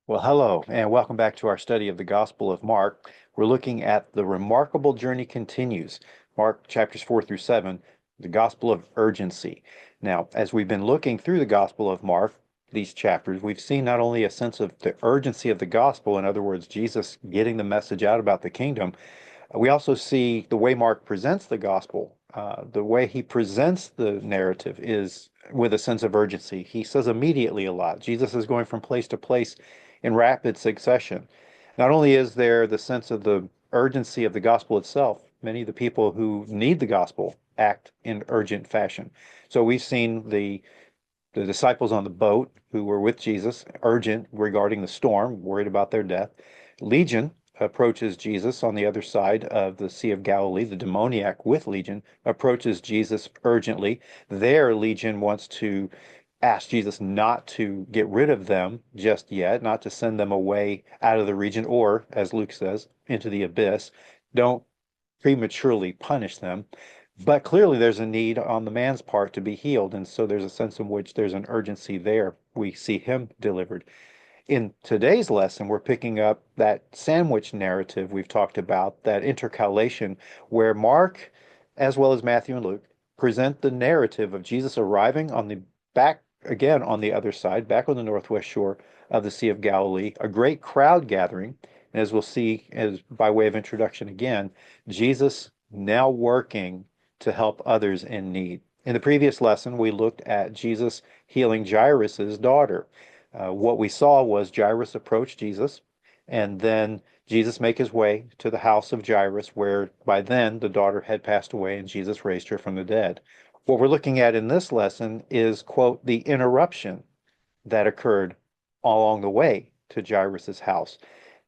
Well, hello, and welcome back to our study of the Gospel of Mark. We're looking at the remarkable journey continues, Mark chapters 4 through 7, the Gospel of urgency. Now, as we've been looking through the Gospel of Mark, these chapters, we've seen not only a sense of the urgency of the gospel, in other words, Jesus getting the message out about the kingdom, we also see the way Mark presents the gospel, the way he presents the narrative is with a sense of urgency. He says immediately a lot. Jesus is going from place to place in rapid succession. Not only is there the sense of the urgency of the gospel itself, many of the people who need the gospel act in urgent fashion. So we've seen the disciples on the boat who were with Jesus, urgent regarding the storm, worried about their death. Legion approaches Jesus on the other side of the Sea of Galilee. The demoniac with Legion approaches Jesus urgently. There, Legion wants to ask Jesus not to get rid of them just yet, not to send them away out of the region, or, as Luke says, into the abyss. Don't prematurely punish them. But clearly, there's a need on the man's part to be healed. And so there's a sense in which there's an urgency there. We see him delivered. In today's lesson, we're picking up that sandwich narrative we've talked about, that intercalation, where Mark, as well as Matthew and Luke, present the narrative of Jesus arriving on the back, again, on the other side, back on the northwest shore of the Sea of Galilee, a great crowd gathering. And as we'll see, as by way of introduction again, Jesus now working to help others in need. In the previous lesson, we looked at Jesus healing Jairus's daughter. What we saw was Jairus approach Jesus, and then Jesus make his way to the house of Jairus, where by then the daughter had passed away and Jesus raised her from the dead. What we're looking at in this lesson is, quote, the interruption that occurred along the way to Jairus's house.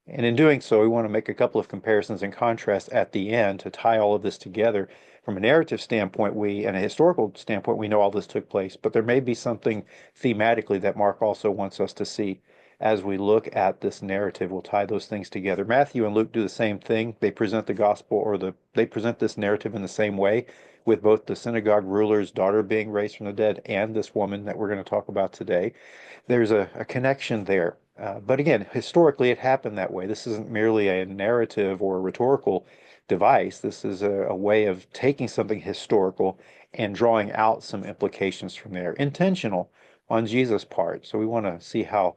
And in doing so, we want to make a couple of comparisons and contrasts at the end to tie all of this together. From a narrative standpoint, and a historical standpoint, we know all this took place, but there may be something thematically that Mark also wants us to see as we look at this narrative. We'll tie those things together. Matthew and Luke do the same thing. They present the gospel, they present this narrative in the same way, with both the synagogue ruler's daughter being raised from the dead and this woman that we're going to talk about today. There's a connection there. But again, historically, it happened that way. This isn't merely a narrative or a rhetorical device. This is a way of taking something historical and drawing out some implications from there, intentional on Jesus' part. So we want to see how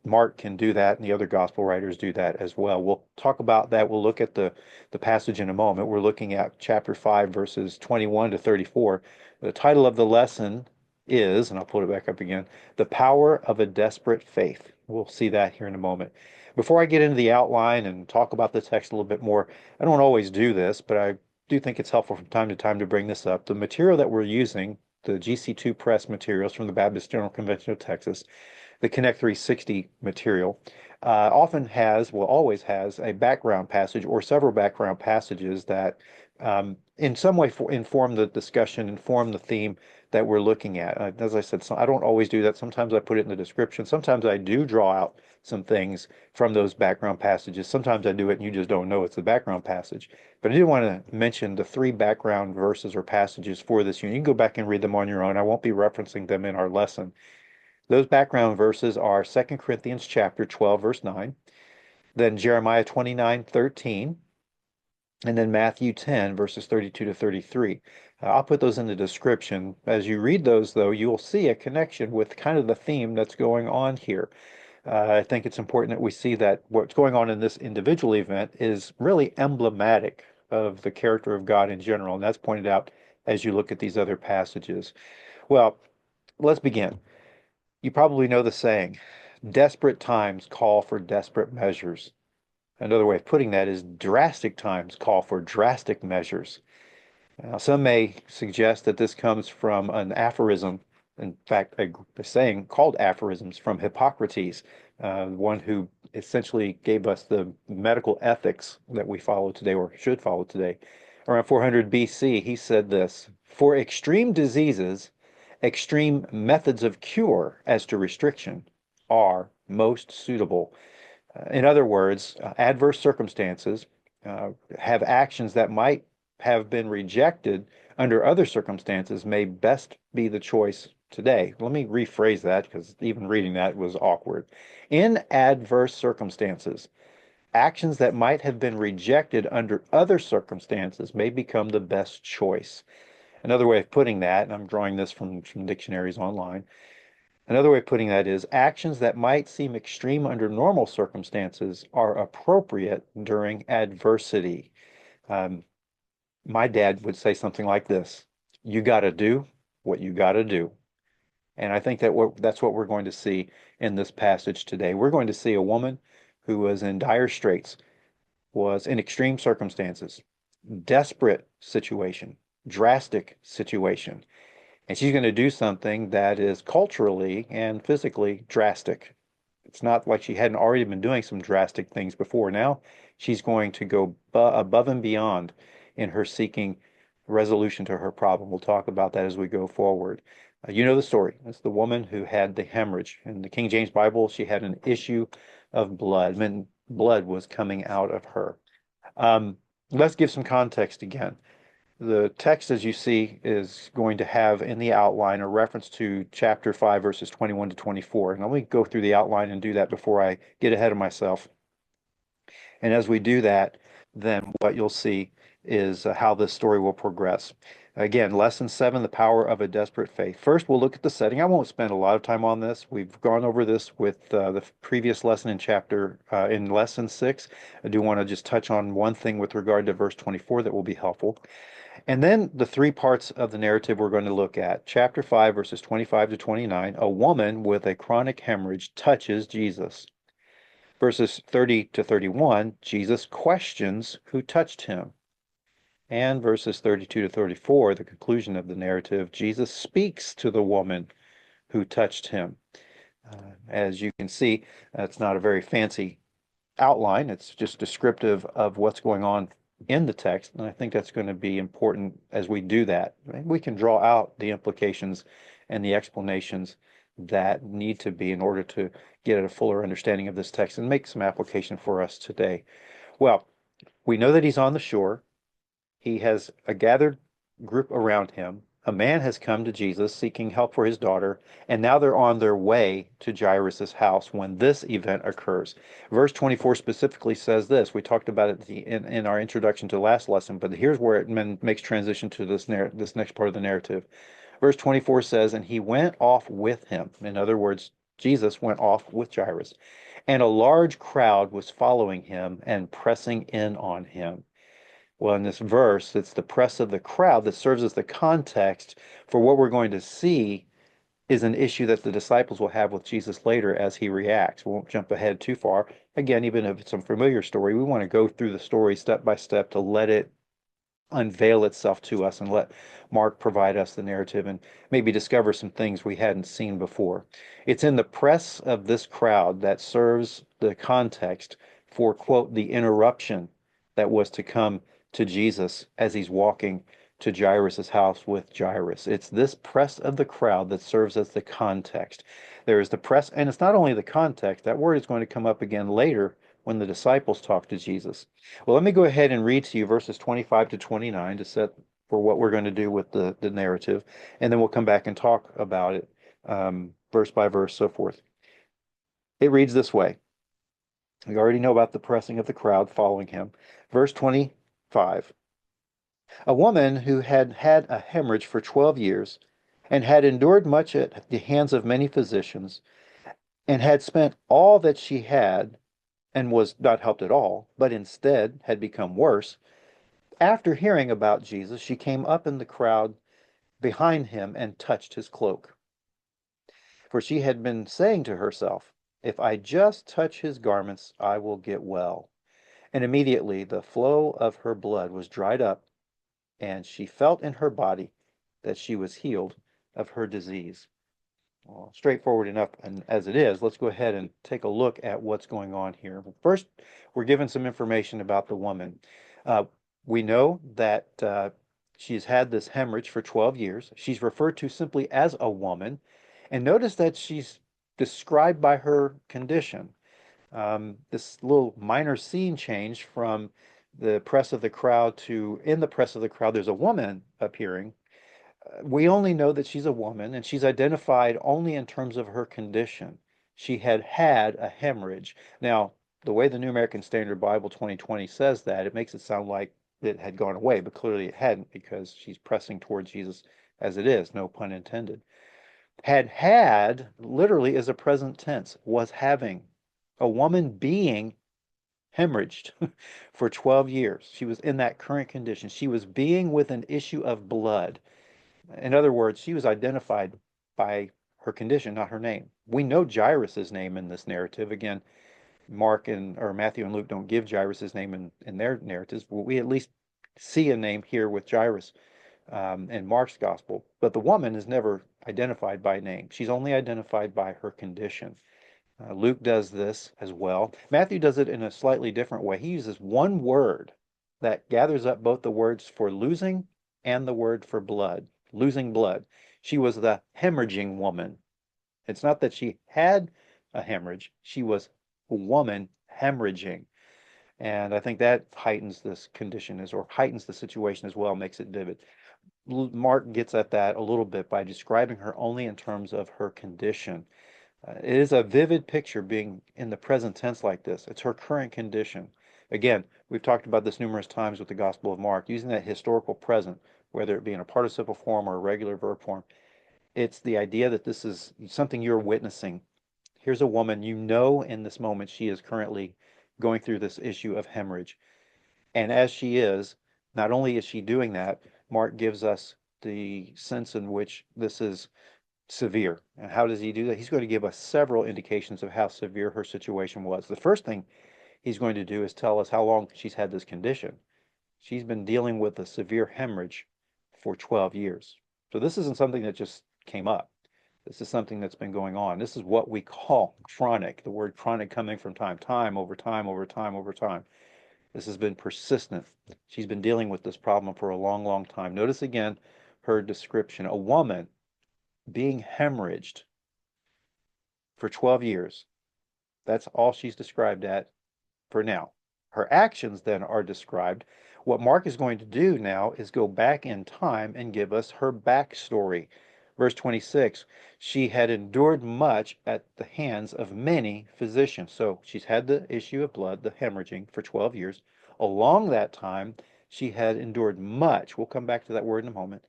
Mark can do that, and the other gospel writers do that as well. We'll talk about that. We'll look at the passage in a moment. We're looking at chapter 5, verses 21 to 34. The title of the lesson is, and I'll pull it back up again, The Power of a Desperate Faith. We'll see that here in a moment. Before I get into the outline and talk about the text a little bit more, I don't always do this, but I do think it's helpful from time to time to bring this up. The material that we're using, the GC2 press materials from the Baptist General Convention of Texas, the Connect 360 material, often has, well, always has a background passage or several background passages that in some way inform the discussion, inform the theme that we're looking at. As I said, so I don't always do that. Sometimes I put it in the description. Sometimes I do draw out some things from those background passages. Sometimes I do it and you just don't know it's the background passage. But I do want to mention the three background verses or passages for this unit. You can go back and read them on your own. I won't be referencing them in our lesson. Those background verses are 2 Corinthians chapter 12, verse 9, then Jeremiah 29:13, and then Matthew 10, verses 32 to 33. I'll put those in the description. As you read those, though, you will see a connection with kind of the theme that's going on here. I think it's important that we see that what's going on in this individual event is really emblematic of the character of God in general, and that's pointed out as you look at these other passages. Well, let's begin. You probably know the saying, desperate times call for desperate measures. Another way of putting that is drastic times call for drastic measures. Now, some may suggest that this comes from an aphorism, in fact, a saying called aphorisms from Hippocrates, one who essentially gave us the medical ethics that we follow today or should follow today. Around 400 BC, he said this, for extreme diseases, extreme methods of cure as to restriction are most suitable. In other words, adverse circumstances have actions that might have been rejected under other circumstances may best be the choice today. Let me rephrase that because even reading that was awkward. In adverse circumstances, actions that might have been rejected under other circumstances may become the best choice. Another way of putting that, and I'm drawing this from dictionaries online, another way of putting that is actions that might seem extreme under normal circumstances are appropriate during adversity. Um, my dad would say something like this: "You got to do what you got to do." And I think that's what we're going to see in this passage today. We're going to see a woman who was in dire straits, was in extreme circumstances, desperate situation, drastic situation. And she's going to do something that is culturally and physically drastic. It's not like she hadn't already been doing some drastic things before. Now she's going to go above and beyond in her seeking resolution to her problem. We'll talk about that as we go forward. You know the story. It's the woman who had the hemorrhage. In the King James Bible, she had an issue of blood. I mean, blood was coming out of her. Um, let's give some context again. The text, as you see, is going to have in the outline a reference to chapter 5, verses 21 to 24. And let me go through the outline and do that before I get ahead of myself. And as we do that, then what you'll see is how this story will progress. Again, lesson 7, the power of a desperate faith. First, we'll look at the setting. I won't spend a lot of time on this. We've gone over this with the previous lesson in lesson 6. I do want to just touch on one thing with regard to verse 24 that will be helpful. And then the three parts of the narrative we're going to look at. Chapter 5, verses 25 to 29, a woman with a chronic hemorrhage touches Jesus. Verses 30 to 31, Jesus questions who touched him. And verses 32 to 34, the conclusion of the narrative, Jesus speaks to the woman who touched him. As you can see, it's not a very fancy outline. It's just descriptive of what's going on in the text. And I think that's going to be important as we do that. We can draw out the implications and the explanations that need to be in order to get a fuller understanding of this text and make some application for us today. Well, we know that he's on the shore. He has a gathered group around him. A man has come to Jesus seeking help for his daughter, and now they're on their way to Jairus' house when this event occurs. Verse 24 specifically says this. We talked about it in our introduction to the last lesson, but here's where it makes transition to this next part of the narrative. Verse 24 says, and he went off with him. In other words, Jesus went off with Jairus, and a large crowd was following him and pressing in on him. Well, in this verse, it's the press of the crowd that serves as the context for what we're going to see is an issue that the disciples will have with Jesus later as he reacts. We won't jump ahead too far. Again, even if it's a familiar story, we want to go through the story step by step to let it unveil itself to us and let Mark provide us the narrative and maybe discover some things we hadn't seen before. It's in the press of this crowd that serves the context for, quote, the interruption that was to come to Jesus as he's walking to Jairus' house with Jairus. It's this press of the crowd that serves as the context. There is the press, and it's not only the context, that word is going to come up again later when the disciples talk to Jesus. Well, let me go ahead and read to you verses 25 to 29 to set for what we're going to do with the narrative, and then we'll come back and talk about it verse by verse, so forth. It reads this way. We already know about the pressing of the crowd following him. Verse 25. A woman who had had a hemorrhage for 12 years and had endured much at the hands of many physicians and had spent all that she had and was not helped at all, but instead had become worse. After hearing about Jesus, she came up in the crowd behind him and touched his cloak. For she had been saying to herself, if I just touch his garments, I will get well. And immediately the flow of her blood was dried up, and she felt in her body that she was healed of her disease. Well, straightforward enough and as it is, let's go ahead and take a look at what's going on here. First, we're given some information about the woman. We know that she's had this hemorrhage for 12 years. She's referred to simply as a woman. And notice that she's described by her condition. This little minor scene change from the press of the crowd to in the press of the crowd, there's a woman appearing. We only know that she's a woman, and she's identified only in terms of her condition. She had had a hemorrhage. Now, the way the New American Standard Bible 2020 says that, it makes it sound like it had gone away, but clearly it hadn't because she's pressing towards Jesus as it is, no pun intended. Had literally is a present tense, was having. A woman being hemorrhaged for 12 years. She was in that current condition. She was being with an issue of blood. In other words, she was identified by her condition, not her name. We know Jairus's name in this narrative. Again, Mark and or Matthew and Luke don't give Jairus's name in their narratives, but we at least see a name here with Jairus in Mark's gospel. But the woman is never identified by name. She's only identified by her condition. Luke does this as well. Matthew does it in a slightly different way. He uses one word that gathers up both the words for losing and the word for blood, losing blood. She was the hemorrhaging woman. It's not that she had a hemorrhage, she was a woman hemorrhaging. And I think that heightens this condition or heightens the situation as well, makes it vivid. Mark gets at that a little bit by describing her only in terms of her condition. It is a vivid picture being in the present tense like this. It's her current condition. Again, we've talked about this numerous times with the Gospel of Mark, using that historical present, whether it be in a participle form or a regular verb form. It's the idea that this is something you're witnessing. Here's a woman, you know, in this moment she is currently going through this issue of hemorrhage. And as she is, not only is she doing that, Mark gives us the sense in which this is severe. And how does he do that? He's going to give us several indications of how severe her situation was. The first thing he's going to do is tell us how long she's had this condition. She's been dealing with a severe hemorrhage for 12 years. So this isn't something that just came up. This is something that's been going on. This is what we call chronic, the word chronic coming from time over time, over time, over time. This has been persistent. She's been dealing with this problem for a long, long time. Notice again her description. A woman being hemorrhaged for 12 years. That's all she's described at for now. Her actions then are described. What Mark is going to do now is go back in time and give us her backstory. Verse 26, she had endured much at the hands of many physicians. So she's had the issue of blood, the hemorrhaging, for 12 years. Along that time, she had endured much. We'll come back to that word in a moment.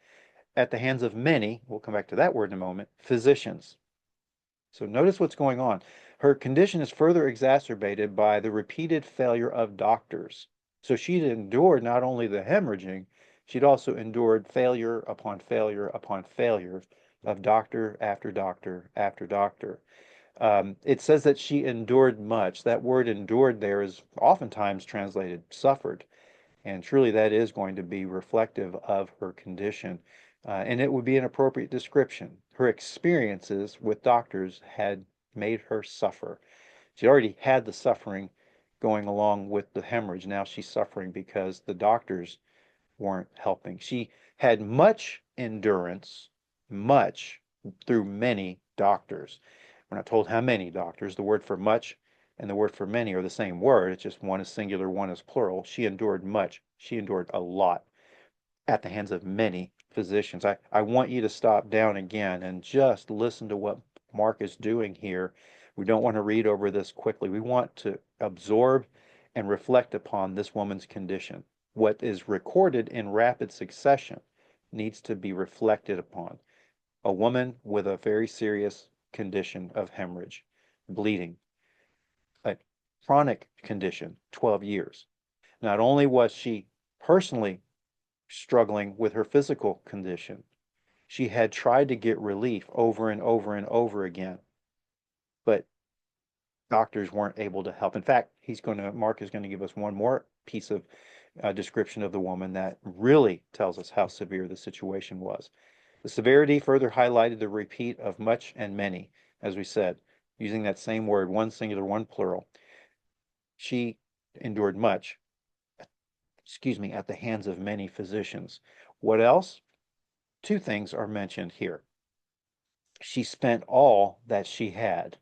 At the hands of many, we'll come back to that word in a moment, physicians. So notice what's going on. Her condition is further exacerbated by the repeated failure of doctors. So she'd endured not only the hemorrhaging, she'd also endured failure upon failure upon failure of doctor after doctor after doctor. It says that she endured much. That word endured there is oftentimes translated suffered. And truly, that is going to be reflective of her condition. And it would be an appropriate description. Her experiences with doctors had made her suffer. She already had the suffering going along with the hemorrhage. Now she's suffering because the doctors weren't helping. She had much endurance, much through many doctors. We're not told how many doctors. The word for much and the word for many are the same word. It's just one is singular, one is plural. She endured much. She endured a lot at the hands of many physicians. I want you to stop down again and just listen to what Mark is doing here. We don't want to read over this quickly. We want to absorb and reflect upon this woman's condition. What is recorded in rapid succession needs to be reflected upon. A woman with a very serious condition of hemorrhage, bleeding, a chronic condition, 12 years. Not only was she personally struggling with her physical condition, she had tried to get relief over and over and over again, but doctors weren't able to help. In fact, Mark is going to give us one more piece of description of the woman that really tells us how severe the situation was. The severity further highlighted the repeat of much and many, as we said, using that same word, one singular, one plural. She endured much, at the hands of many physicians. What else? Two things are mentioned here. She spent all that she had.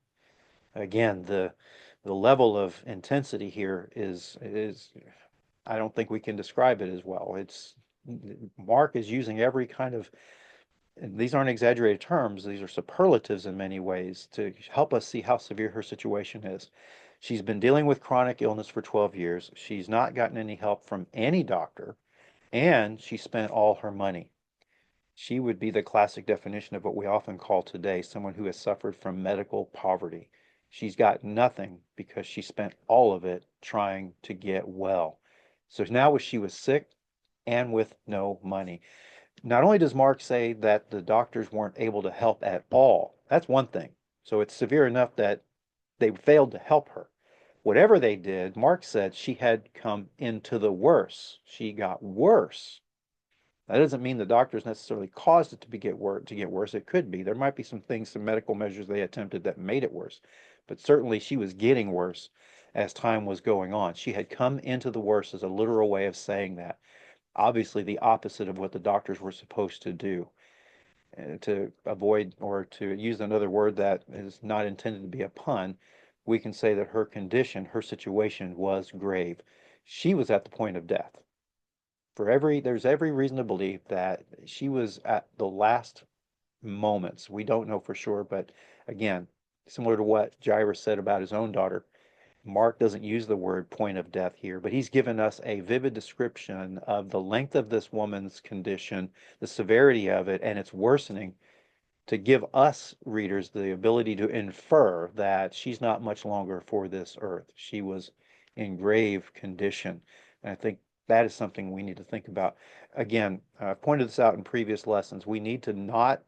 Again, the level of intensity here is I don't think we can describe it as well. Mark is using every kind of And these aren't exaggerated terms, these are superlatives in many ways to help us see how severe her situation is. She's been dealing with chronic illness for 12 years. She's not gotten any help from any doctor, and she spent all her money. She would be the classic definition of what we often call today someone who has suffered from medical poverty. She's got nothing because she spent all of it trying to get well. So now she was sick and with no money. Not only does Mark say that the doctors weren't able to help at all, that's one thing. So it's severe enough that they failed to help her. Whatever they did, Mark said she had come into the worse. She got worse. That doesn't mean the doctors necessarily caused it to get worse. It could be. There might be some things, some medical measures they attempted that made it worse. But certainly she was getting worse as time was going on. She had come into the worse as a literal way of saying that. Obviously, the opposite of what the doctors were supposed to do. To avoid or to use another word that is not intended to be a pun, we can say that her condition, her situation was grave. She was at the point of death. There's every reason to believe that she was at the last moments. We don't know for sure, but again, similar to what Jairus said about his own daughter, Mark doesn't use the word point of death here, but he's given us a vivid description of the length of this woman's condition, the severity of it, and its worsening to give us readers the ability to infer that she's not much longer for this earth. She was in grave condition. And I think that is something we need to think about. Again, I've pointed this out in previous lessons. We need to not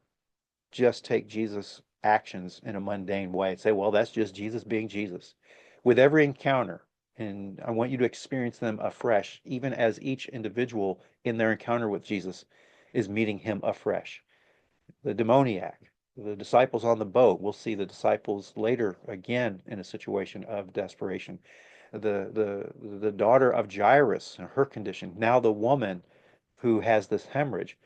just take Jesus' actions in a mundane way and say, well, that's just Jesus being Jesus. With every encounter, and I want you to experience them afresh, even as each individual in their encounter with Jesus is meeting him afresh. The demoniac, the disciples on the boat, we'll see the disciples later again in a situation of desperation. The daughter of Jairus and her condition, now the woman who has this hemorrhage.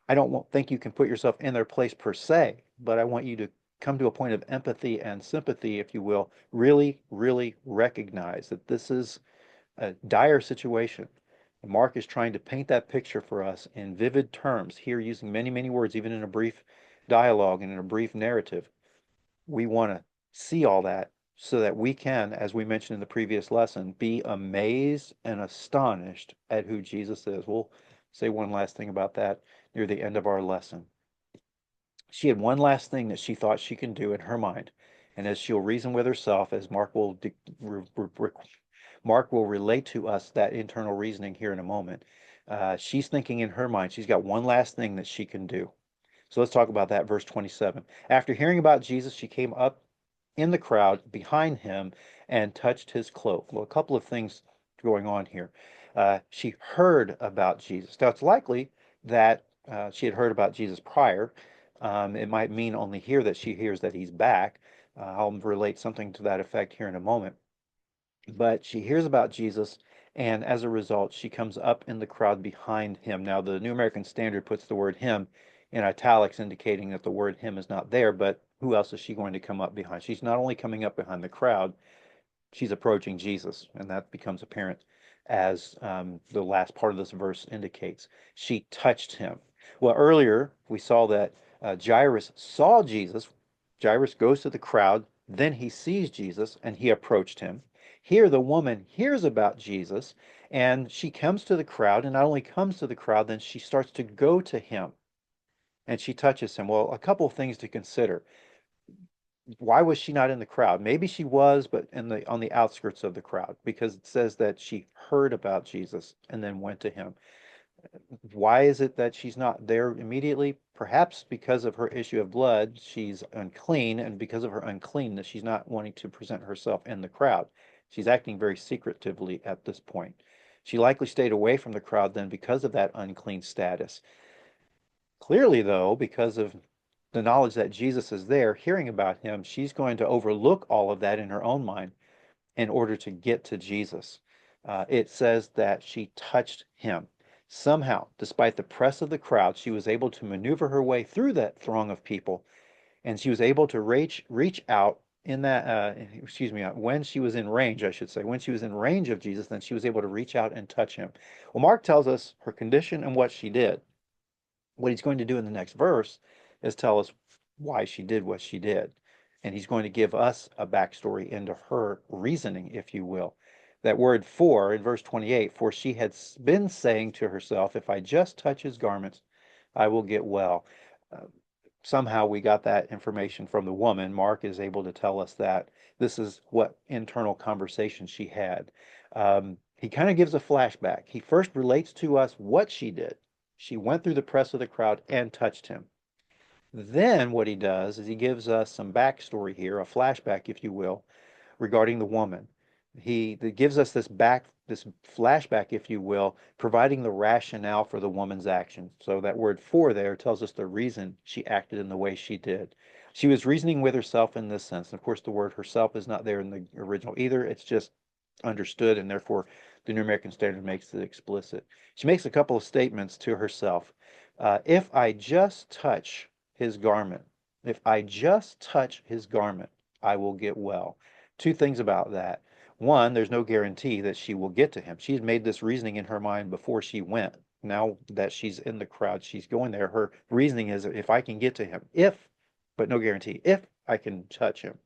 I don't think you can put yourself in their place per se, but I want you to come to a point of empathy and sympathy, if you will, really, really recognize that this is a dire situation. And Mark is trying to paint that picture for us in vivid terms, here using many, many words, even in a brief dialogue and in a brief narrative. We want to see all that so that we can, as we mentioned in the previous lesson, be amazed and astonished at who Jesus is. We'll say one last thing about that near the end of our lesson. She had one last thing that she thought she can do in her mind. And as she'll reason with herself, as Mark will relate to us that internal reasoning here in a moment, she's thinking in her mind, she's got one last thing that she can do. So let's talk about that, verse 27. After hearing about Jesus, she came up in the crowd behind him and touched his cloak. Well, a couple of things going on here. She heard about Jesus. Now, it's likely that she had heard about Jesus prior. It might mean only here that she hears that he's back. I'll relate something to that effect here in a moment. But she hears about Jesus, and as a result, she comes up in the crowd behind him. Now, the New American Standard puts the word him in italics, indicating that the word him is not there, but who else is she going to come up behind? She's not only coming up behind the crowd, she's approaching Jesus, and that becomes apparent as the last part of this verse indicates. She touched him. Well, earlier we saw that Jairus saw Jesus. Jairus goes to the crowd, then he sees Jesus, and he approached him. Here, the woman hears about Jesus, and she comes to the crowd, and not only comes to the crowd, then she starts to go to him, and she touches him. Well, a couple of things to consider. Why was she not in the crowd? Maybe she was, but on the outskirts of the crowd, because it says that she heard about Jesus and then went to him. Why is it that she's not there immediately? Perhaps because of her issue of blood, she's unclean, and because of her uncleanness, she's not wanting to present herself in the crowd. She's acting very secretively at this point. She likely stayed away from the crowd then because of that unclean status. Clearly, though, because of the knowledge that Jesus is there, hearing about him, she's going to overlook all of that in her own mind in order to get to Jesus. It says that she touched him. Somehow, despite the press of the crowd, she was able to maneuver her way through that throng of people, and she was able to reach out in that, when she was in range, I should say, when she was in range of Jesus, then she was able to reach out and touch him. Well, Mark tells us her condition and what she did. What he's going to do in the next verse is tell us why she did what she did. And he's going to give us a backstory into her reasoning, if you will. That word for in verse 28, for she had been saying to herself, if I just touch his garments, I will get well. Uh, Somehow we got that information from the woman. Mark is able to tell us that this is what internal conversation she had. He kind of gives a flashback. He first relates to us what she did. She went through the press of the crowd and touched him. Then what he does is he gives us some backstory here, a flashback, if you will, regarding the woman. He gives us this flashback, if you will, providing the rationale for the woman's action. So that word for there tells us the reason she acted in the way she did. She was reasoning with herself in this sense. And of course, the word herself is not there in the original either. It's just understood, and therefore the New American Standard makes it explicit. She makes a couple of statements to herself. If I just touch his garment, if I just touch his garment, I will get well. Two things about that. One, there's no guarantee that she will get to him. She's made this reasoning in her mind before she went. Now that she's in the crowd, she's going there. Her reasoning is if I can get to him, if, but no guarantee, if I can touch him.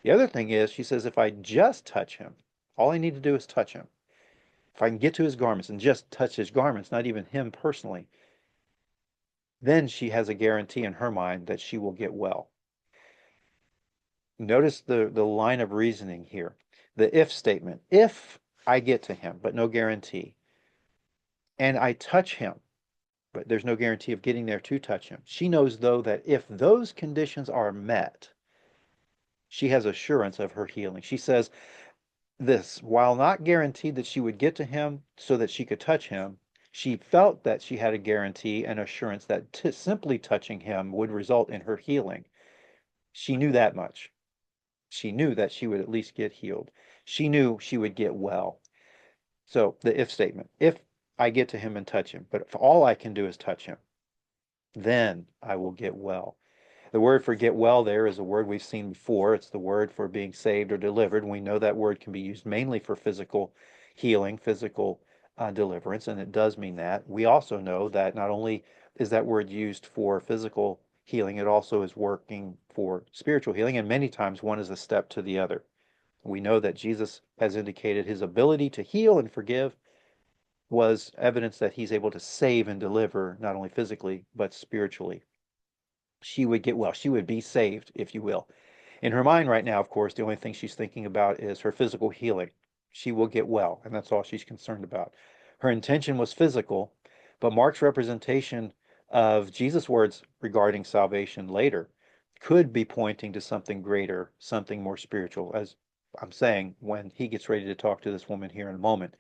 The other thing is, she says, if I just touch him, all I need to do is touch him. If I can get to his garments and just touch his garments, not even him personally, then she has a guarantee in her mind that she will get well. Notice the line of reasoning here. The if statement. If I get to him, but no guarantee, and I touch him, but there's no guarantee of getting there to touch him. She knows, though, that if those conditions are met, she has assurance of her healing. She says this, while not guaranteed that she would get to him so that she could touch him, she felt that she had a guarantee and assurance that simply touching him would result in her healing. She knew that much. She knew that she would at least get healed. She knew she would get well. So the if statement, if I get to him and touch him, but if all I can do is touch him, then I will get well. The word for get well there is a word we've seen before. It's the word for being saved or delivered. We know that word can be used mainly for physical healing, physical deliverance, and it does mean that. We also know that not only is that word used for physical healing, it also is working for spiritual healing, and many times one is a step to the other. We know that Jesus has indicated his ability to heal and forgive was evidence that he's able to save and deliver, not only physically, but spiritually. She would get well. She would be saved, if you will. In her mind right now, of course, the only thing she's thinking about is her physical healing. She will get well, and that's all she's concerned about. Her intention was physical, but Mark's representation of Jesus' words regarding salvation later could be pointing to something greater, something more spiritual. As I'm saying, when he gets ready to talk to this woman here in a moment,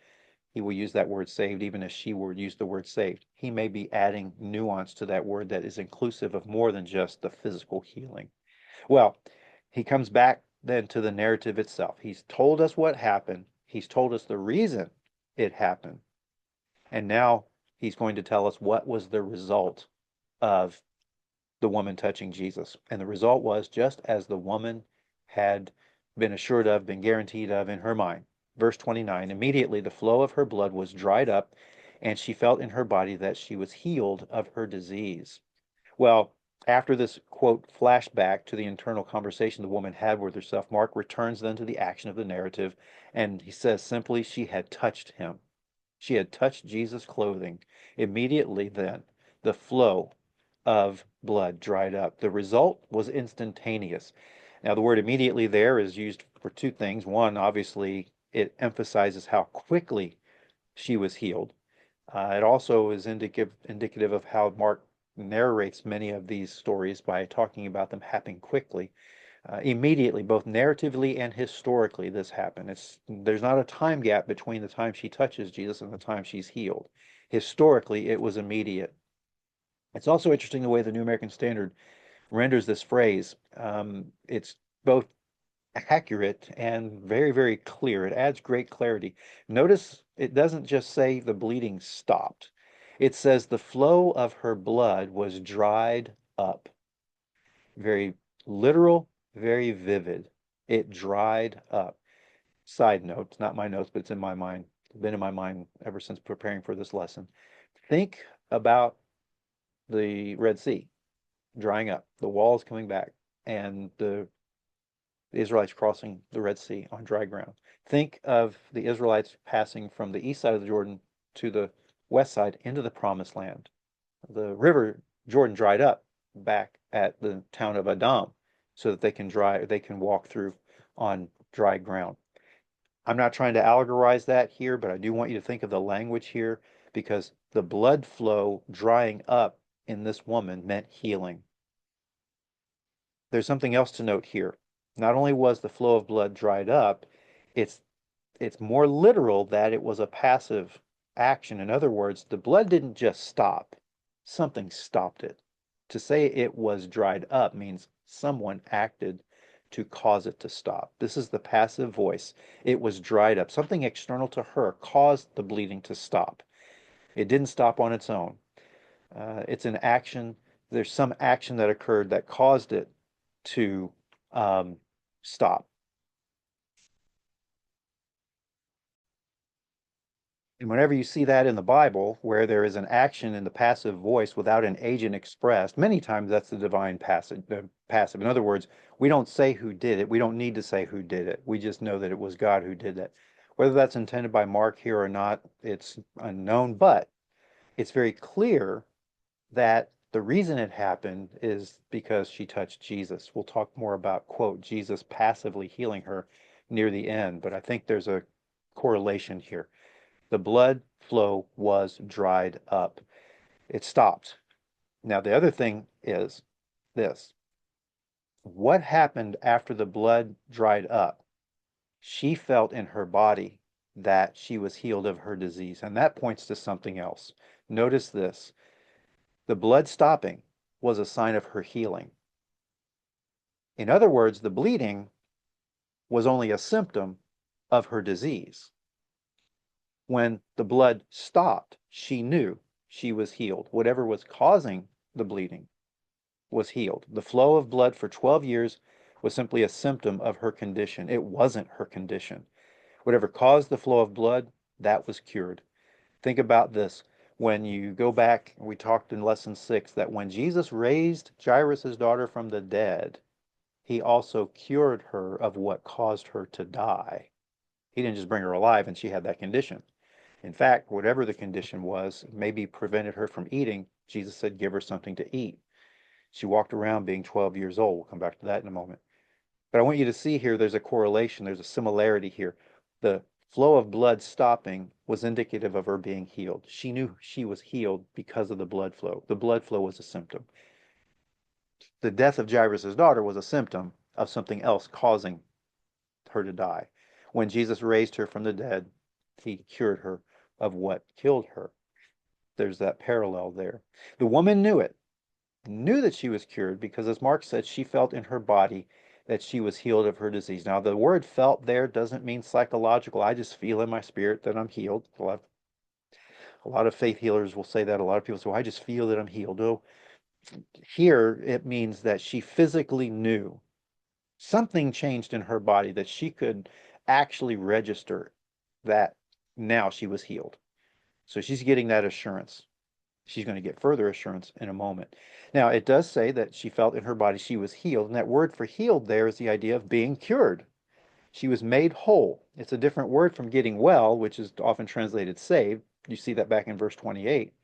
he will use that word saved even as she would use the word saved. He may be adding nuance to that word that is inclusive of more than just the physical healing. Well, he comes back then to the narrative itself. He's told us what happened. He's told us the reason it happened. And now he's going to tell us what was the result of the woman touching Jesus. And the result was just as the woman had been assured of, been guaranteed of in her mind. Verse 29, immediately the flow of her blood was dried up, and she felt in her body that she was healed of her disease. Well, after this, quote, flashback to the internal conversation the woman had with herself, Mark returns then to the action of the narrative, and he says simply, she had touched him. She had touched Jesus' clothing. Immediately then, the flow of blood dried up. The result was instantaneous. Now, the word immediately there is used for two things. One, obviously, it emphasizes how quickly she was healed. It also is indicative of how Mark narrates many of these stories by talking about them happening quickly. Immediately, both narratively and historically, this happened. There's not a time gap between the time she touches Jesus and the time she's healed. Historically, it was immediate. It's also interesting the way the New American Standard renders this phrase. It's both accurate and very, very clear. It adds great clarity. Notice it doesn't just say the bleeding stopped. It says the flow of her blood was dried up. Very literal, very vivid. It dried up. Side note, it's not my notes, but it's in my mind. It's been in my mind ever since preparing for this lesson. Think about the Red Sea drying up, the walls coming back, and the Israelites crossing the Red Sea on dry ground. Think of the Israelites passing from the east side of the Jordan to the west side into the promised land. The river Jordan dried up back at the town of Adam so that they can walk through on dry ground. I'm not trying to allegorize that here, but I do want you to think of the language here because the blood flow drying up in this woman meant healing. There's something else to note here. Not only was the flow of blood dried up, it's it's more literal that it was a passive action. In other words, the blood didn't just stop, something stopped it. To say it was dried up means someone acted to cause it to stop. This is the passive voice. It was dried up. Something external to her caused the bleeding to stop. It didn't stop on its own. It's an action. There's some action that occurred that caused it to stop. And whenever you see that in the Bible, where there is an action in the passive voice without an agent expressed, many times that's the divine passive. In other words, we don't say who did it. We don't need to say who did it. We just know that it was God who did it. Whether that's intended by Mark here or not, it's unknown, but it's very clear that the reason it happened is because she touched Jesus. We'll talk more about, quote, Jesus passively healing her near the end, but I think there's a correlation here. The blood flow was dried up. It stopped. Now, the other thing is this. What happened after the blood dried up? She felt in her body that she was healed of her disease, and that points to something else. Notice this. The blood stopping was a sign of her healing. In other words, the bleeding was only a symptom of her disease. When the blood stopped, she knew she was healed. Whatever was causing the bleeding was healed. The flow of blood for 12 years was simply a symptom of her condition. It wasn't her condition. Whatever caused the flow of blood, that was cured. Think about this. When you go back, we talked in lesson 6 that when Jesus raised Jairus' daughter from the dead, he also cured her of what caused her to die. He didn't just bring her alive and she had that condition. In fact, whatever the condition was, maybe prevented her from eating, Jesus said, give her something to eat. She walked around being 12 years old. We'll come back to that in a moment. But I want you to see here there's a correlation, there's a similarity here. The flow of blood stopping was indicative of her being healed. She knew she was healed because of the blood flow. The blood flow was a symptom. The death of Jairus' daughter was a symptom of something else causing her to die. When Jesus raised her from the dead, he cured her of what killed her. There's that parallel there. The woman knew it, knew that she was cured because, as Mark said, she felt in her body that she was healed of her disease. Now, the word felt there doesn't mean psychological. I just feel in my spirit that I'm healed. A lot of faith healers will say that. A lot of people say, well, I just feel that I'm healed. Oh, here it means that she physically knew something changed in her body that she could actually register that now she was healed. So she's getting that assurance. She's going to get further assurance in a moment. Now, it does say that she felt in her body she was healed, and that word for healed there is the idea of being cured. She was made whole. It's a different word from getting well, which is often translated saved. You see that back in verse 28.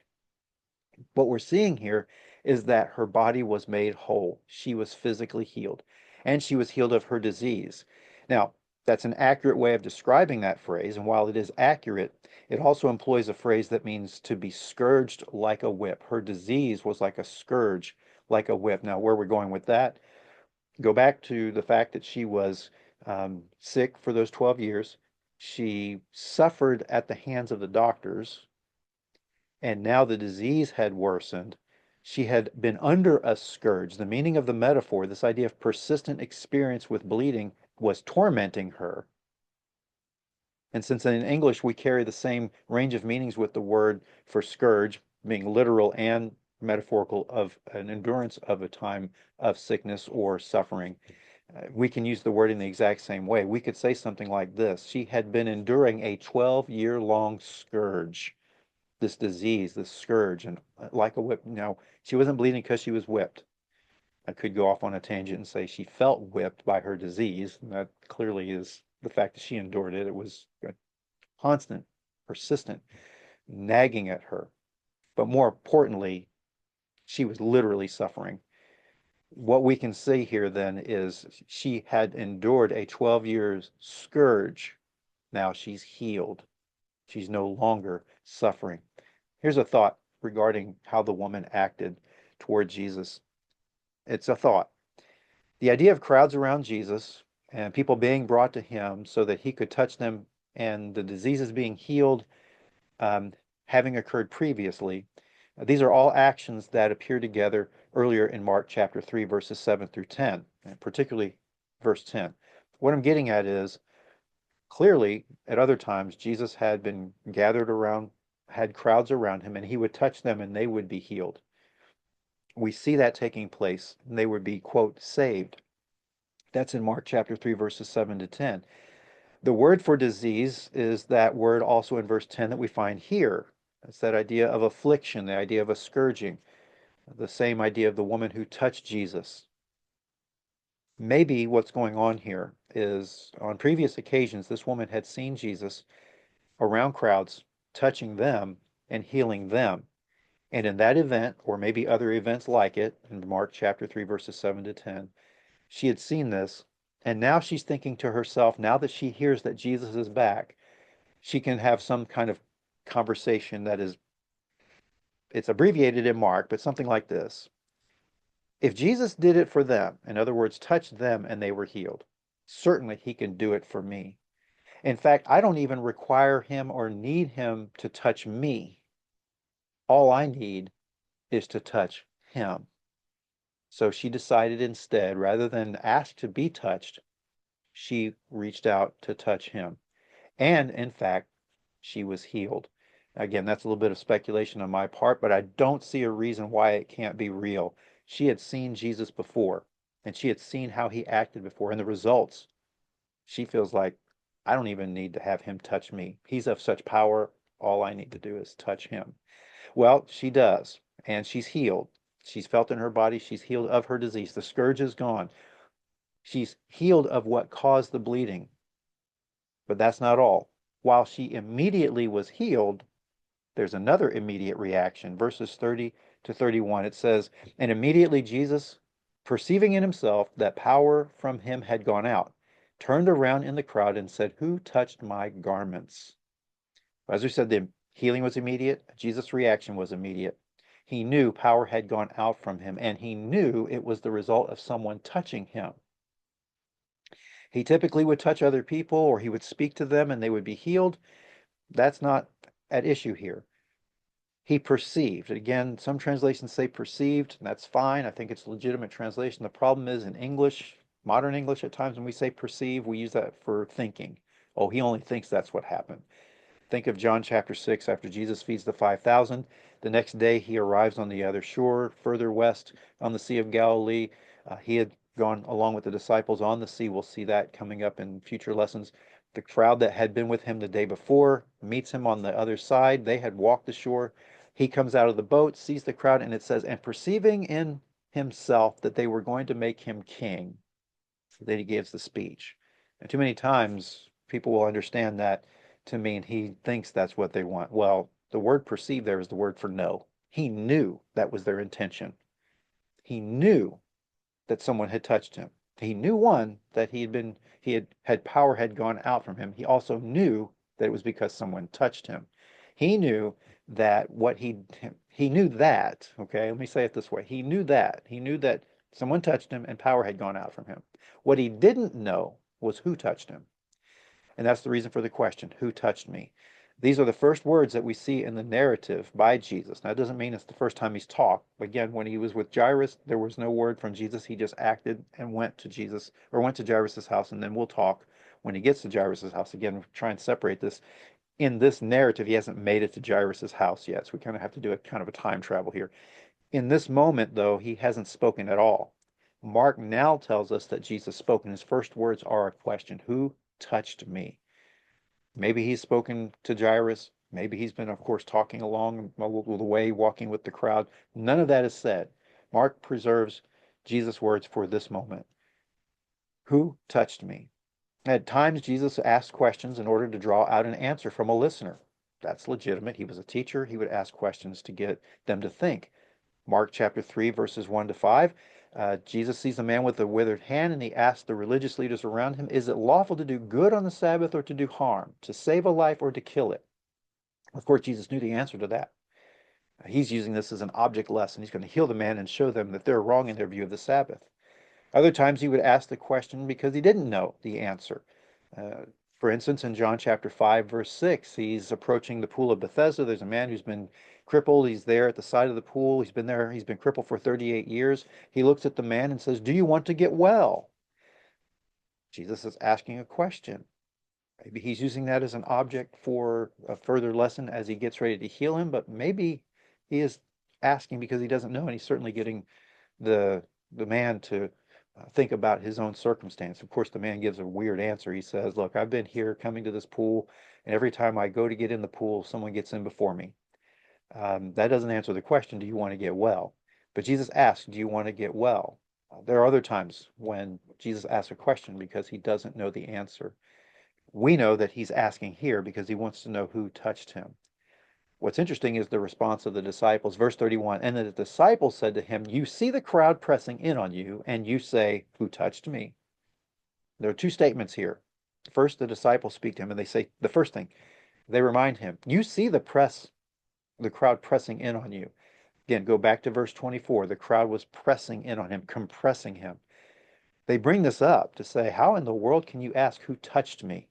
What we're seeing here is that her body was made whole. She was physically healed, and she was healed of her disease. Now, that's an accurate way of describing that phrase, and while it is accurate, it also employs a phrase that means to be scourged like a whip. Her disease was like a scourge, like a whip. Now, where we're going with that, go back to the fact that she was sick for those 12 years. She suffered at the hands of the doctors, and now the disease had worsened. She had been under a scourge. The meaning of the metaphor, this idea of persistent experience with bleeding, was tormenting her. And since in English we carry the same range of meanings with the word for scourge, being literal and metaphorical of an endurance of a time of sickness or suffering, we can use the word in the exact same way. We could say something like this. She had been enduring a 12-year-long scourge. this disease, this scourge, and like a whip. Now, she wasn't bleeding because she was whipped. I could go off on a tangent and say she felt whipped by her disease. And that clearly is the fact that she endured it. It was a constant, persistent nagging at her. But more importantly, she was literally suffering. What we can see here then is she had endured a 12 years scourge. Now she's healed. She's no longer suffering. Here's a thought regarding how the woman acted toward Jesus. It's a thought. The idea of crowds around Jesus and people being brought to him so that he could touch them and the diseases being healed, um, having occurred previously, these are all actions that appear together earlier in Mark chapter 3, verses 7 through 10, and particularly verse 10. What I'm getting at is clearly at other times Jesus had been gathered around, had crowds around him, and he would touch them and they would be healed. We see that taking place, and they would be, quote, saved. That's in Mark chapter 3, verses 7 to 10. The word for disease is that word also in verse 10 that we find here. It's that idea of affliction, the idea of a scourging, the same idea of the woman who touched Jesus. Maybe what's going on here is on previous occasions, this woman had seen Jesus around crowds, touching them and healing them. And in that event, or maybe other events like it, in Mark chapter 3, verses 7 to 10, she had seen this, and now she's thinking to herself, now that she hears that Jesus is back, she can have some kind of conversation that is, it's abbreviated in Mark, but something like this. If Jesus did it for them, in other words, touched them and they were healed, certainly he can do it for me. In fact, I don't even require him or need him to touch me. All I need is to touch him. So she decided instead, rather than ask to be touched, she reached out to touch him. And in fact, she was healed. Again, that's a little bit of speculation on my part, but I don't see a reason why it can't be real. She had seen Jesus before, and she had seen how he acted before, and the results. She feels like, I don't even need to have him touch me. He's of such power. All I need to do is touch him. Well, she does, and she's healed. She's felt in her body, she's healed of her disease. The scourge is gone. She's healed of what caused the bleeding. But that's not all. While she immediately was healed, there's another immediate reaction. Verses 30 to 31, it says, and immediately Jesus, perceiving in himself that power from him had gone out, turned around in the crowd and said, who touched my garments? As we said, the healing was immediate. Jesus' reaction was immediate. He knew power had gone out from him, and he knew it was the result of someone touching him. He typically would touch other people, or he would speak to them and they would be healed. That's not at issue here. He perceived. Again, some translations say perceived, and that's fine. I think it's a legitimate translation. The problem is in English, modern English, at times when we say perceive, we use that for thinking. Oh, he only thinks that's what happened. Think of John chapter 6, after Jesus feeds the 5,000. The next day he arrives on the other shore, further west on the Sea of Galilee. He had gone along with the disciples on the sea. We'll see that coming up in future lessons. The crowd that had been with him the day before meets him on the other side. They had walked the shore. He comes out of the boat, sees the crowd, and it says, and perceiving in himself that they were going to make him king, then he gives the speech. And too many times people will understand that to mean he thinks that's what they want. Well, the word perceive there is the word for know. He knew that was their intention. He knew that someone had touched him. He knew, one, that he had power had gone out from him. He also knew that it was because someone touched him. He knew that he knew that, okay, let me say it this way. He knew that someone touched him and power had gone out from him. What he didn't know was who touched him. And that's the reason for the question, who touched me? These are the first words that we see in the narrative by Jesus. Now, it doesn't mean it's the first time he's talked. Again, when he was with Jairus, there was no word from Jesus. He just acted and went to Jesus, or went to Jairus' house, and then we'll talk when he gets to Jairus' house. Again, try and separate this. In this narrative, he hasn't made it to Jairus' house yet, so we kind of have to do a kind of a time travel here. In this moment, though, he hasn't spoken at all. Mark now tells us that Jesus spoke, and his first words are a question, who touched me? Maybe he's spoken to Jairus, Maybe he's been, of course, talking along the way, walking with the crowd. None of that is said. Mark preserves Jesus' words for this moment. Who touched me? At times, Jesus asked questions in order to draw out an answer from a listener. That's legitimate. He was a teacher. He would ask questions to get them to think. Mark chapter 3, verses 1 to 5. Jesus sees a man with a withered hand, and he asks the religious leaders around him, is it lawful to do good on the Sabbath or to do harm, to save a life or to kill it? Of course, Jesus knew the answer to that. He's using this as an object lesson. He's going to heal the man and show them that they're wrong in their view of the Sabbath. Other times he would ask the question because he didn't know the answer. Uh, for instance, in John chapter 5, verse 6, he's approaching the pool of Bethesda. There's a man who's been crippled. He's there at the side of the pool. He's been there. He's been crippled for 38 years. He looks at the man and says, do you want to get well? Jesus is asking a question. Maybe he's using that as an object for a further lesson as he gets ready to heal him, but maybe he is asking because he doesn't know, and he's certainly getting the man to think about his own circumstance. Of course, the man gives a weird answer. He says, look, I've been here coming to this pool, and every time I go to get in the pool, someone gets in before me. That doesn't answer the question, do you want to get well? But Jesus asks, do you want to get well? There are other times when Jesus asks a question because he doesn't know the answer. We know that he's asking here because he wants to know who touched him. What's interesting is the response of the disciples. Verse 31, and the disciples said to him, you see the crowd pressing in on you, and you say, who touched me? There are two statements here. First, the disciples speak to him, and they say the first thing. They remind him, you see the crowd pressing in on you. Again, go back to verse 24. The crowd was pressing in on him, compressing him. They bring this up to say, how in the world can you ask who touched me,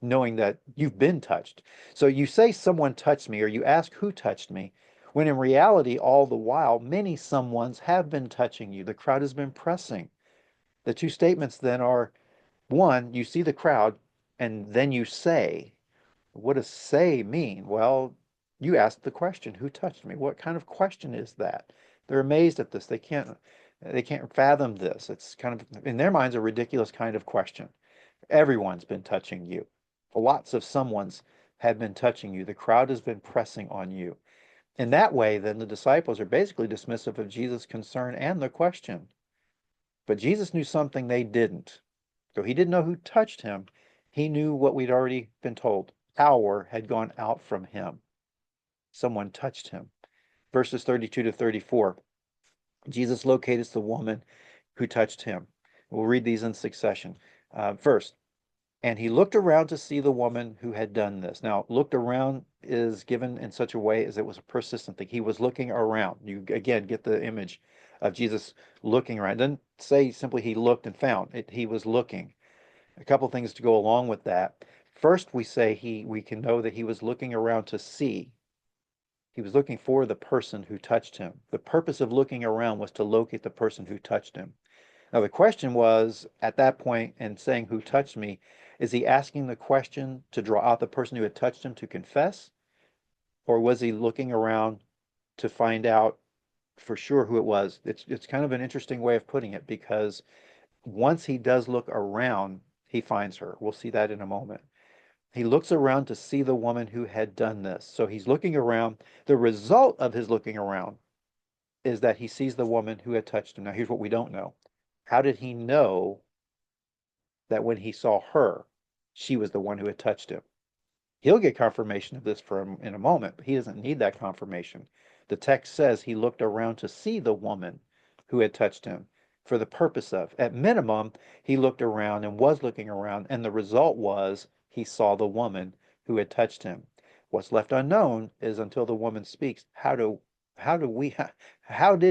knowing that you've been touched? So you say someone touched me, or you ask who touched me, when in reality, all the while, many someones have been touching you. The crowd has been pressing. The two statements then are, one, you see the crowd, and then you say. What does say mean? Well, you ask the question, who touched me? What kind of question is that? They're amazed at this. They can't fathom this. It's kind of, in their minds, a ridiculous kind of question. Everyone's been touching you. Lots of someone's have been touching you. The crowd has been pressing on you. In that way, then the disciples are basically dismissive of Jesus' concern and the question. But Jesus knew something they didn't. Though he didn't know who touched him, he knew what we'd already been told. Power had gone out from him. Someone touched him. Verses 32 to 34. Jesus locates the woman who touched him. We'll read these in succession. First, and he looked around to see the woman who had done this. Now, looked around is given in such a way as it was a persistent thing. He was looking around. You, again, get the image of Jesus looking around. It doesn't say simply he looked and found. He was looking. A couple things to go along with that. First, we can know that he was looking around to see. He was looking for the person who touched him. The purpose of looking around was to locate the person who touched him. Now, the question was, at that point, and saying, who touched me, is he asking the question to draw out the person who had touched him to confess? Or was he looking around to find out for sure who it was? It's kind of an interesting way of putting it, because once he does look around, he finds her. We'll see that in a moment. He looks around to see the woman who had done this. So he's looking around. The result of his looking around is that he sees the woman who had touched him. Now, here's what we don't know. How did he know that when he saw her, she was the one who had touched him? He'll get confirmation of this in a moment, but he doesn't need that confirmation. The text says he looked around to see the woman who had touched him for the purpose of, at minimum, he looked around and was looking around, and the result was he saw the woman who had touched him. What's left unknown is, until the woman speaks, how did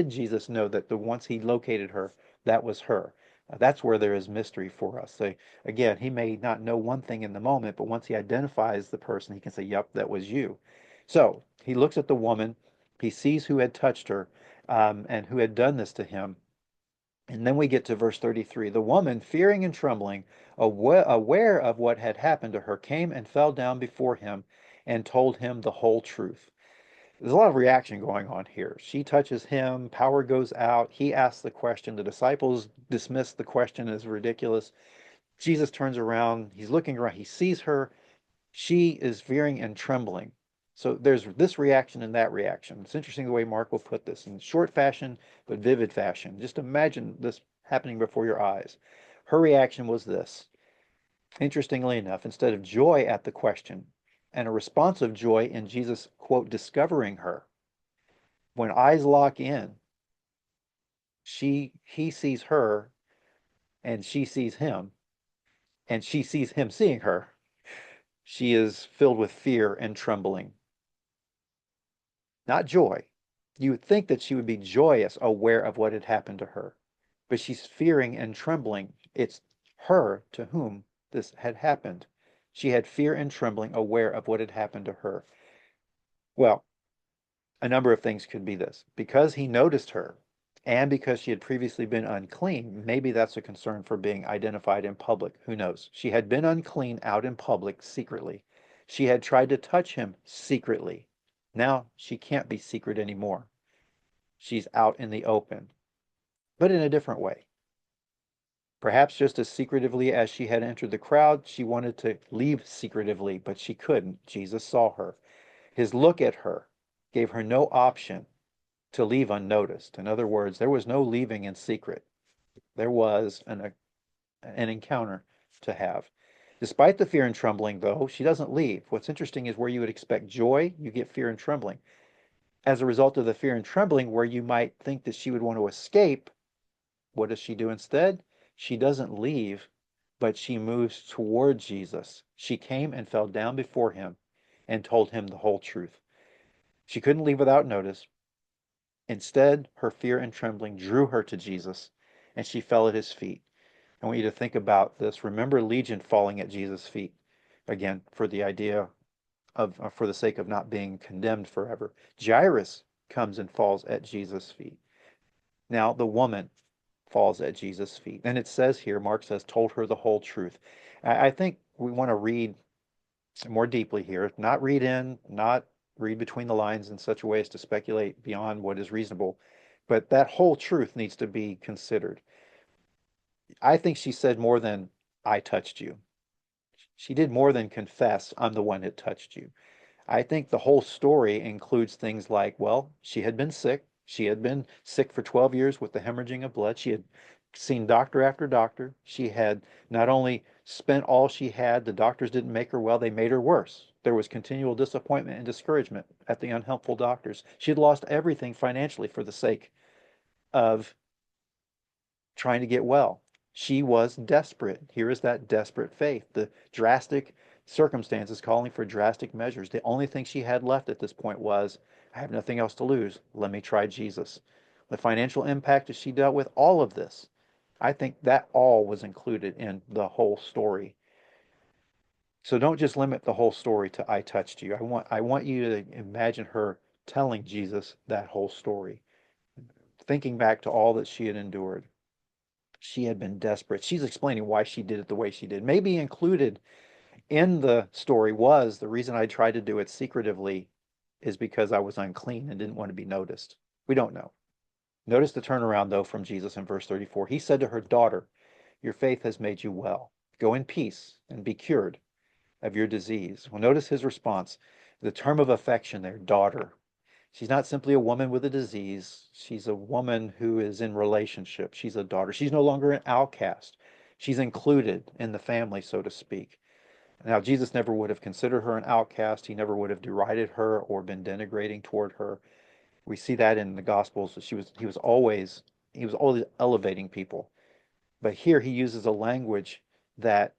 Jesus know that once he located her, that was her? That's where there is mystery for us. So again, he may not know one thing in the moment, but once he identifies the person, he can say, yep, that was you. So he looks at the woman, he sees who had touched her, and who had done this to him. And then we get to verse 33. The woman, fearing and trembling, aware of what had happened to her, came and fell down before him and told him the whole truth. There's a lot of reaction going on here. She touches him, power goes out, he asks the question, the disciples dismiss the question as ridiculous. Jesus turns around, he's looking around, he sees her, she is fearing and trembling. So there's this reaction and that reaction. It's interesting the way Mark will put this in short fashion, but vivid fashion. Just imagine this happening before your eyes. Her reaction was this. Interestingly enough, instead of joy at the question and a response of joy in Jesus, quote, discovering her, when eyes lock in, he sees her and she sees him and she sees him seeing her. She is filled with fear and trembling, not joy. You would think that she would be joyous, aware of what had happened to her, but she's fearing and trembling. It's her to whom this had happened. She had fear and trembling, aware of what had happened to her. Well, a number of things could be this. Because he noticed her, and because she had previously been unclean, maybe that's a concern for being identified in public. Who knows? She had been unclean out in public secretly. She had tried to touch him secretly. Now she can't be secret anymore. She's out in the open, but in a different way. Perhaps just as secretively as she had entered the crowd, she wanted to leave secretively, but she couldn't. Jesus saw her. His look at her gave her no option to leave unnoticed. In other words, there was no leaving in secret. There was an encounter to have. Despite the fear and trembling, though, she doesn't leave. What's interesting is where you would expect joy, you get fear and trembling. As a result of the fear and trembling, where you might think that she would want to escape, what does she do instead? She doesn't leave, but she moves toward Jesus. She came and fell down before him and told him the whole truth. She couldn't leave without notice. Instead, her fear and trembling drew her to Jesus, and she fell at his feet. I want you to think about this. Remember Legion falling at Jesus' feet. Again, for the idea of, for the sake of not being condemned forever. Jairus comes and falls at Jesus' feet. Now, the woman falls at Jesus' feet. And it says here, Mark says, told her the whole truth. I think we want to read more deeply here, not read in, not read between the lines in such a way as to speculate beyond what is reasonable, but that whole truth needs to be considered. I think she said more than, I touched you. She did more than confess, I'm the one that touched you. I think the whole story includes things like, well, she had been sick. She had been sick for 12 years with the hemorrhaging of blood. She had seen doctor after doctor. She had not only spent all she had, the doctors didn't make her well, they made her worse. There was continual disappointment and discouragement at the unhelpful doctors. She had lost everything financially for the sake of trying to get well. She was desperate. Here is that desperate faith. The drastic circumstances calling for drastic measures. The only thing she had left at this point was, I have nothing else to lose. Let me try Jesus. The financial impact as she dealt with all of this. I think that all was included in the whole story. So don't just limit the whole story to I touched you. I want you to imagine her telling Jesus that whole story, thinking back to all that she had endured. She had been desperate. She's explaining why she did it the way she did. Maybe included in the story was the reason I tried to do it secretively is because I was unclean and didn't want to be noticed. We don't know. Notice the turnaround, though, from Jesus in verse 34. He said to her, daughter, your faith has made you well. Go in peace and be cured of your disease. Well, notice his response. The term of affection there, daughter. She's not simply a woman with a disease. She's a woman who is in relationship. She's a daughter. She's no longer an outcast. She's included in the family, so to speak. Now, Jesus never would have considered her an outcast. He never would have derided her or been denigrating toward her. We see that in the Gospels. He was always elevating people. But here he uses a language that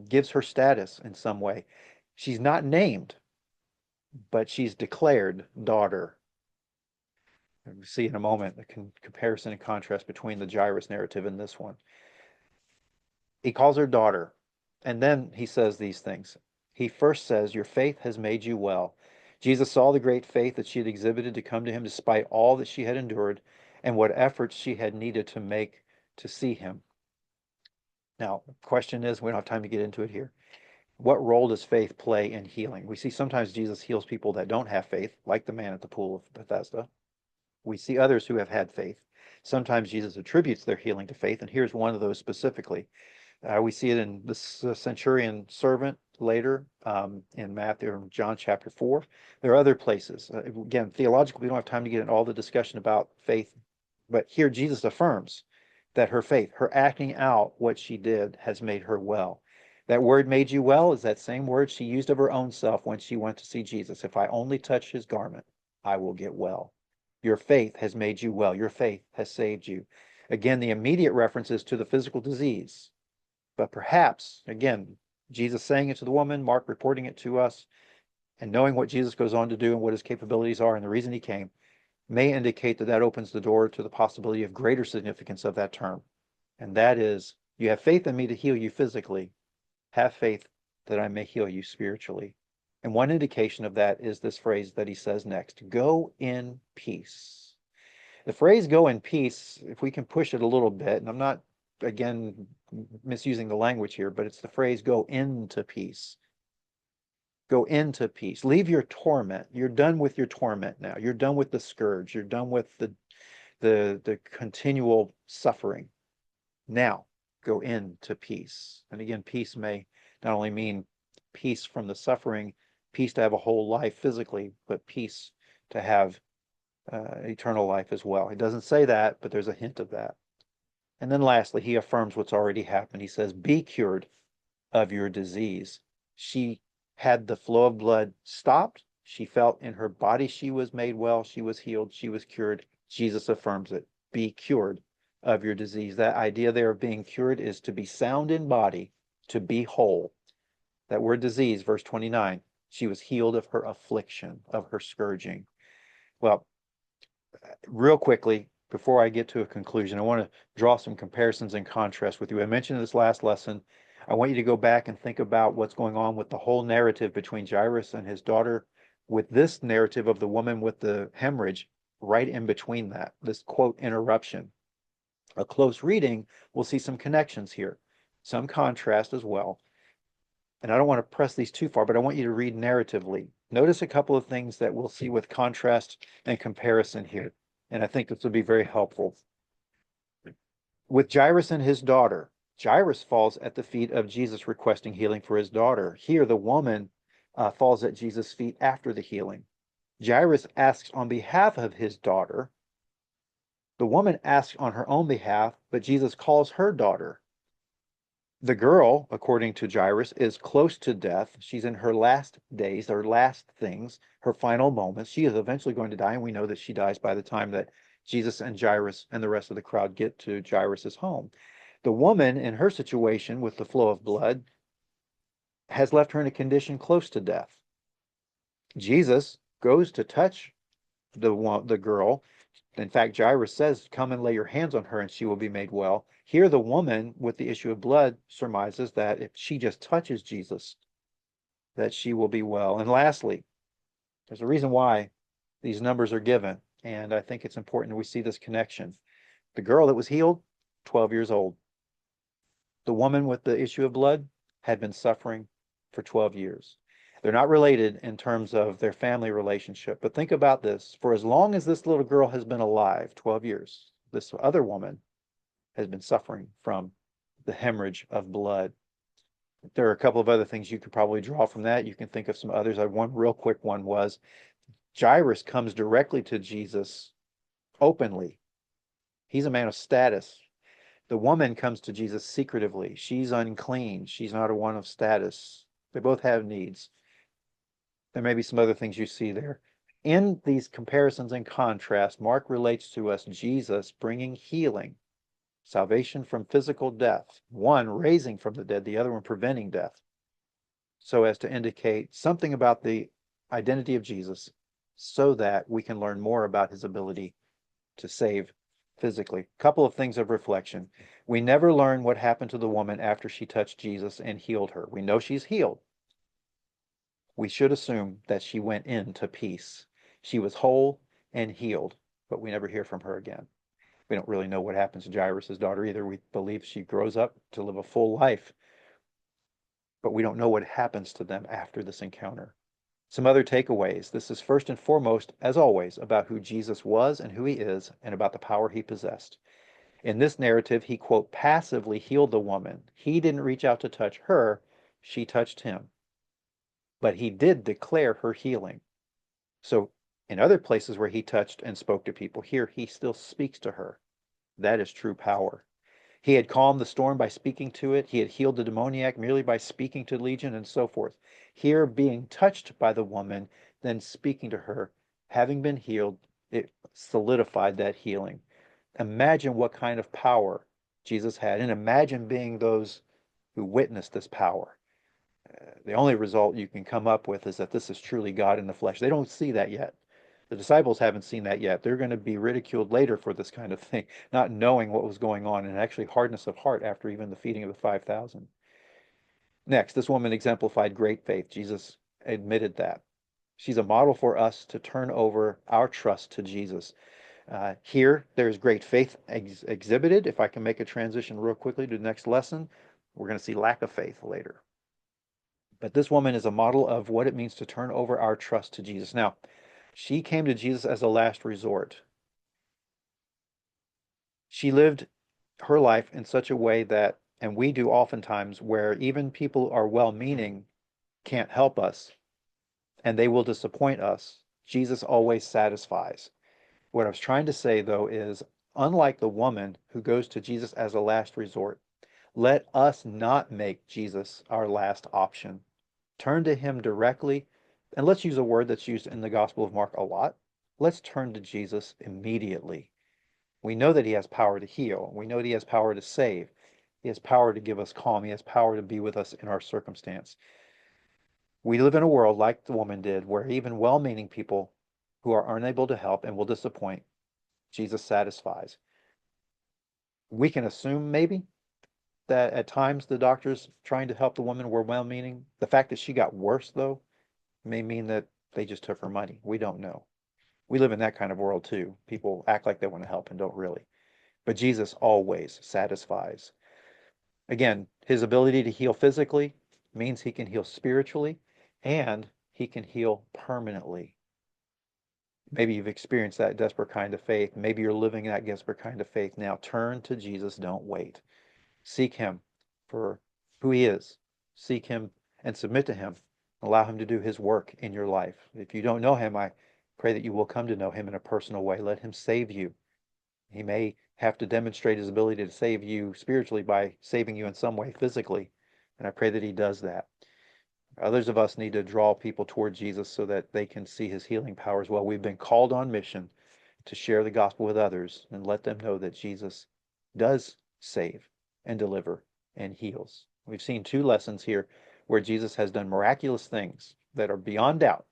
gives her status in some way. She's not named, but she's declared daughter. And we see in a moment the comparison and contrast between the Jairus narrative and this one. He calls her daughter, and then he says these things. He first says, your faith has made you well. Jesus saw the great faith that she had exhibited to come to him despite all that she had endured and what efforts she had needed to make to see him. Now, the question is, we don't have time to get into it here. What role does faith play in healing? We see sometimes Jesus heals people that don't have faith, like the man at the pool of Bethesda. We see others who have had faith. Sometimes Jesus attributes their healing to faith, and here's one of those specifically. We see it in the centurion servant later in Matthew or John chapter 4. There are other places. Again, theologically, we don't have time to get into all the discussion about faith, but here Jesus affirms that her faith, her acting out what she did, has made her well. That word made you well is that same word she used of her own self when she went to see Jesus. If I only touch his garment, I will get well. Your faith has made you well. Your faith has saved you. Again, the immediate reference is to the physical disease. But perhaps, again, Jesus saying it to the woman, Mark reporting it to us, and knowing what Jesus goes on to do and what his capabilities are and the reason he came, may indicate that that opens the door to the possibility of greater significance of that term. And that is, you have faith in me to heal you physically. Have faith that I may heal you spiritually. And one indication of that is this phrase that he says next, go in peace. The phrase go in peace, if we can push it a little bit, and I'm not, again, misusing the language here, but it's the phrase go into peace. Go into peace. Leave your torment. You're done with your torment now. You're done with the scourge. You're done with the continual suffering. Now, go into peace. And again, peace may not only mean peace from the suffering, peace to have a whole life physically, but peace to have eternal life as well. He doesn't say that, but there's a hint of that. And then lastly, he affirms what's already happened. He says, be cured of your disease. She had the flow of blood stopped. She felt in her body she was made well. She was healed. She was cured. Jesus affirms it. Be cured of your disease. That idea there of being cured is to be sound in body, to be whole. That word disease, verse 29, she was healed of her affliction, of her scourging. Well, real quickly, before I get to a conclusion, I want to draw some comparisons and contrasts with you. I mentioned in this last lesson, I want you to go back and think about what's going on with the whole narrative between Jairus and his daughter, with this narrative of the woman with the hemorrhage right in between that, this quote interruption. A close reading will see some connections here, some contrast as well. And I don't want to press these too far, but I want you to read narratively. Notice a couple of things that we'll see with contrast and comparison here. And I think this will be very helpful. With Jairus and his daughter, Jairus falls at the feet of Jesus requesting healing for his daughter. Here, the woman falls at Jesus' feet after the healing. Jairus asks on behalf of his daughter. The woman asks on her own behalf, but Jesus calls her daughter. The girl, according to Jairus, is close to death. She's in her last days, her last things, her final moments. She is eventually going to die, and we know that she dies by the time that Jesus and Jairus and the rest of the crowd get to Jairus's home. The woman, in her situation with the flow of blood, has left her in a condition close to death. Jesus goes to touch the girl. In fact, Jairus says, come and lay your hands on her and she will be made well. Here, the woman with the issue of blood surmises that if she just touches Jesus, that she will be well. And lastly, there's a reason why these numbers are given, and I think it's important we see this connection. The girl that was healed, 12 years old. The woman with the issue of blood had been suffering for 12 years. They're not related in terms of their family relationship, but think about this. For as long as this little girl has been alive, 12 years, this other woman has been suffering from the hemorrhage of blood. There are a couple of other things you could probably draw from that. You can think of some others. One real quick one was Jairus comes directly to Jesus openly. He's a man of status. The woman comes to Jesus secretively. She's unclean. She's not a one of status. They both have needs. There may be some other things you see there. In these comparisons and contrasts, Mark relates to us Jesus bringing healing, salvation from physical death, one raising from the dead, the other one preventing death, so as to indicate something about the identity of Jesus so that we can learn more about his ability to save physically. A couple of things of reflection. We never learn what happened to the woman after she touched Jesus and healed her. We know she's healed. We should assume that she went into peace. She was whole and healed, but we never hear from her again. We don't really know what happens to Jairus' daughter either. We believe she grows up to live a full life, but we don't know what happens to them after this encounter. Some other takeaways. This is first and foremost, as always, about who Jesus was and who he is, and about the power he possessed. In this narrative, he, quote, passively healed the woman. He didn't reach out to touch her. She touched him. but he did declare her healing. So in other places where he touched and spoke to people, here he still speaks to her. That is true power. He had calmed the storm by speaking to it. He had healed the demoniac merely by speaking to Legion and so forth. Here, being touched by the woman, then speaking to her, having been healed, it solidified that healing. Imagine what kind of power Jesus had, and imagine being those who witnessed this power. The only result you can come up with is that this is truly God in the flesh. They don't see that yet. The disciples haven't seen that yet. They're going to be ridiculed later for this kind of thing, not knowing what was going on, and actually hardness of heart after even the feeding of the 5,000. Next, this woman exemplified great faith. Jesus admitted that. She's a model for us to turn over our trust to Jesus. Here, there's great faith exhibited. If I can make a transition real quickly to the next lesson, we're going to see lack of faith later. But this woman is a model of what it means to turn over our trust to Jesus. Now, she came to Jesus as a last resort. She lived her life in such a way that, and we do oftentimes, where even people are well-meaning can't help us and they will disappoint us. Jesus always satisfies. What I was trying to say, though, is unlike the woman who goes to Jesus as a last resort, let us not make Jesus our last option. Turn to him directly, and let's use a word that's used in the Gospel of Mark a lot. Let's turn to Jesus immediately. We know that he has power to heal. We know that he has power to save. He has power to give us calm. He has power to be with us in our circumstance. We live in a world like the woman did, where even well-meaning people who are unable to help and will disappoint, Jesus satisfies. We can assume maybe that at times the doctors trying to help the woman were well-meaning. The fact that she got worse, though, may mean that they just took her money. We don't know. We live in that kind of world too. People act like they want to help and don't really. But Jesus always satisfies. Again, his ability to heal physically means he can heal spiritually and he can heal permanently. Maybe you've experienced that desperate kind of faith. Maybe you're living that desperate kind of faith now. Turn to Jesus. Don't wait. Seek him for who he is. Seek him and submit to him. Allow him to do his work in your life. If you don't know him, I pray that you will come to know him in a personal way. Let him save you. He may have to demonstrate his ability to save you spiritually by saving you in some way physically. And I pray that he does that. Others of us need to draw people toward Jesus so that they can see his healing power as well. We've been called on mission to share the gospel with others and let them know that Jesus does save and deliver and heals. We've seen two lessons here where Jesus has done miraculous things that are beyond doubt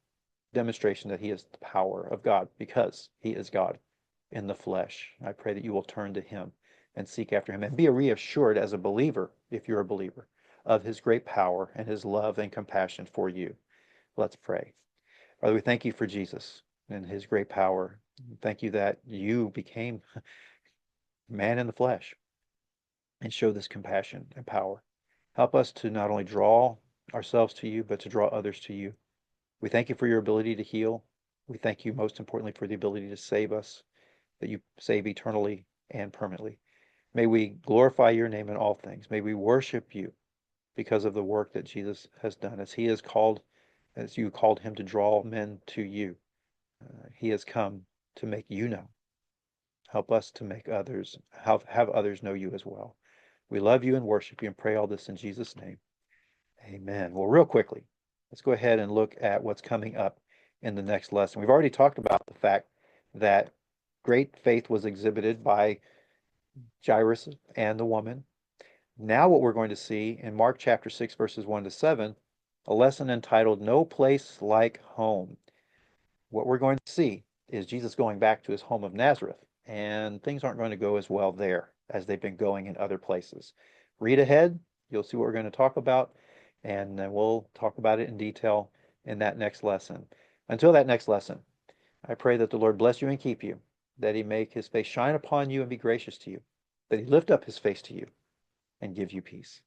demonstration that he is the power of God because he is God in the flesh. I pray that you will turn to him and seek after him and be reassured as a believer, if you're a believer, of his great power and his love and compassion for you. Let's pray. Father, we thank you for Jesus and his great power. Thank you that you became man in the flesh and show this compassion and power. Help us to not only draw ourselves to you, but to draw others to you. We thank you for your ability to heal. We thank you most importantly for the ability to save us, that you save eternally and permanently. May we glorify your name in all things. May we worship you because of the work that Jesus has done, as he has called, as you called him to draw men to you. He has come to make you known. Help us to make others, have others know you as well. We love you and worship you and pray all this in Jesus' name. Amen. Well, real quickly, let's go ahead and look at what's coming up in the next lesson. We've already talked about the fact that great faith was exhibited by Jairus and the woman. Now what we're going to see in Mark chapter 6, verses 1 to 7, a lesson entitled No Place Like Home. What we're going to see is Jesus going back to his home of Nazareth, and things aren't going to go as well there as they've been going in other places. Read ahead, you'll see what we're going to talk about, and then we'll talk about it in detail in that next lesson. Until that next lesson, I pray that the Lord bless you and keep you, that he make his face shine upon you and be gracious to you, that he lift up his face to you and give you peace.